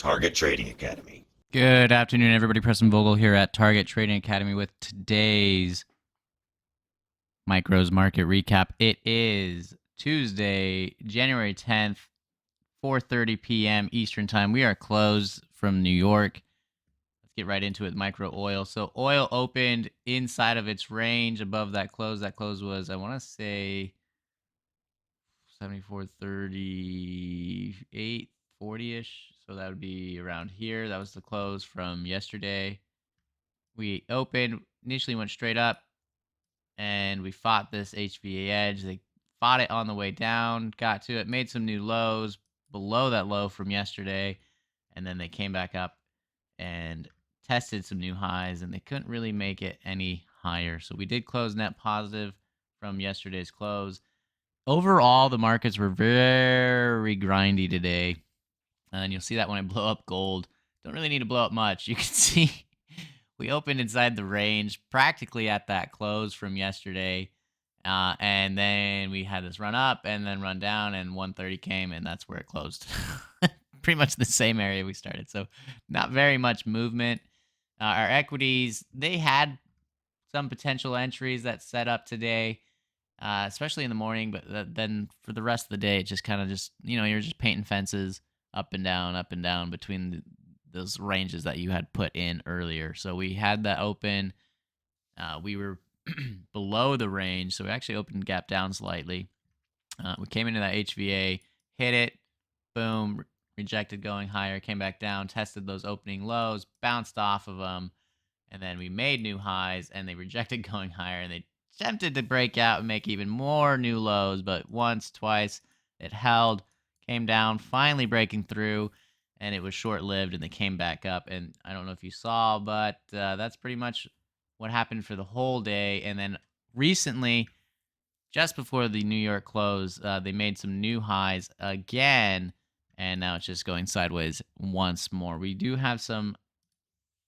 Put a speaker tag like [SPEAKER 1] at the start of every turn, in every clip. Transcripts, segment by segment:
[SPEAKER 1] Target Trading Academy.
[SPEAKER 2] Good afternoon, everybody. Preston Vogl here at Target Trading Academy with today's Micros Market Recap. It is Tuesday, January 10th, 4:30 p.m. Eastern Time. We are closed from New York. Let's get right into it. Micro oil. So oil opened inside of its range above that close. That close was, I want to say, 74.38, 40-ish. So that would be around here. That was the close from yesterday. We opened, initially went straight up, and we fought this HVA edge. They fought it on the way down, got to it, made some new lows below that low from yesterday, and then they came back up and tested some new highs, and they couldn't really make it any higher. So we did close net positive from yesterday's close. Overall, the markets were very grindy today, and you'll see that when I blow up gold. Don't really need to blow up much. You can see we opened inside the range practically at that close from yesterday, and then we had this run up and then run down, and 130 came, and that's where it closed. Pretty much the same area we started, so not very much movement. Our equities, they had some potential entries that set up today, especially in the morning, but then for the rest of the day, it just kind of you're just painting fences up and down between those ranges that you had put in earlier. So we had that open. We were below the range, so we actually opened gap down slightly. We came into that HVA, hit it, boom, rejected going higher, came back down, tested those opening lows, bounced off of them, and then we made new highs, and they rejected going higher, and they attempted to break out and make even more new lows, but once, twice, it held, came down, finally breaking through, and it was short-lived, and they came back up. And I don't know if you saw, but that's pretty much what happened for the whole day. And then recently, just before the New York close, they made some new highs again, and now it's just going sideways once more. We do have some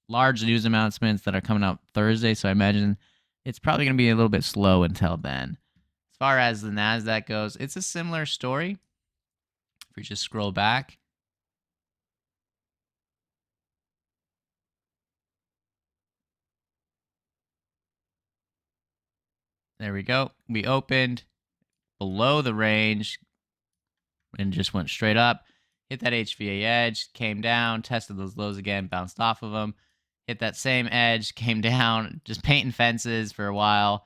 [SPEAKER 2] large news announcements that are coming out Thursday, so I imagine it's probably going to be a little bit slow until then. As far as the NASDAQ goes, it's a similar story. If we just scroll back, there we go. We opened below the range and just went straight up, hit that HVA edge, came down, tested those lows again, bounced off of them, hit that same edge, came down, just painting fences for a while,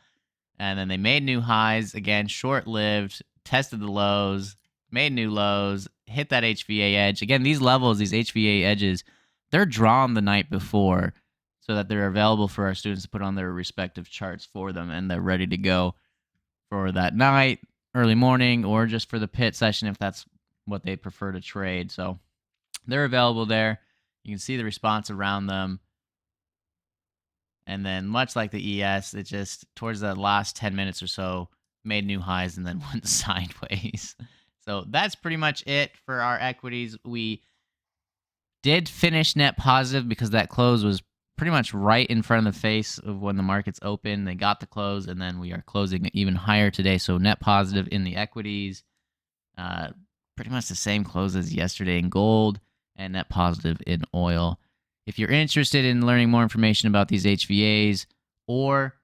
[SPEAKER 2] and then they made new highs, again, short-lived, tested the lows, made new lows, hit that HVA edge. Again, these levels, these HVA edges, they're drawn the night before so that they're available for our students to put on their respective charts for them, and they're ready to go for that night, early morning, or just for the pit session if that's what they prefer to trade. So they're available there. You can see the response around them. And then much like the ES, it just, towards the last 10 minutes or so, made new highs and then went sideways. So that's pretty much it for our equities. We did finish net positive because that close was pretty much right in front of the face of when the markets open. They got the close, and then we are closing even higher today. So net positive in the equities, pretty much the same close as yesterday in gold, and net positive in oil. If you're interested in learning more information about these HVAs or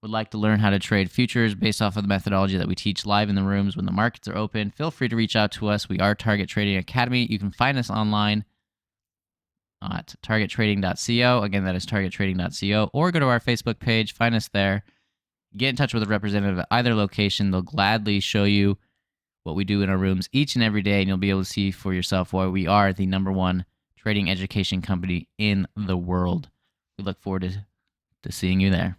[SPEAKER 2] would like to learn how to trade futures based off of the methodology that we teach live in the rooms when the markets are open, feel free to reach out to us. We are Target Trading Academy. You can find us online at targettrading.co. Again, that is targettrading.co. Or go to our Facebook page, find us there. Get in touch with a representative at either location. They'll gladly show you what we do in our rooms each and every day, and you'll be able to see for yourself why we are the #1 trading education company in the world. We look forward to seeing you there.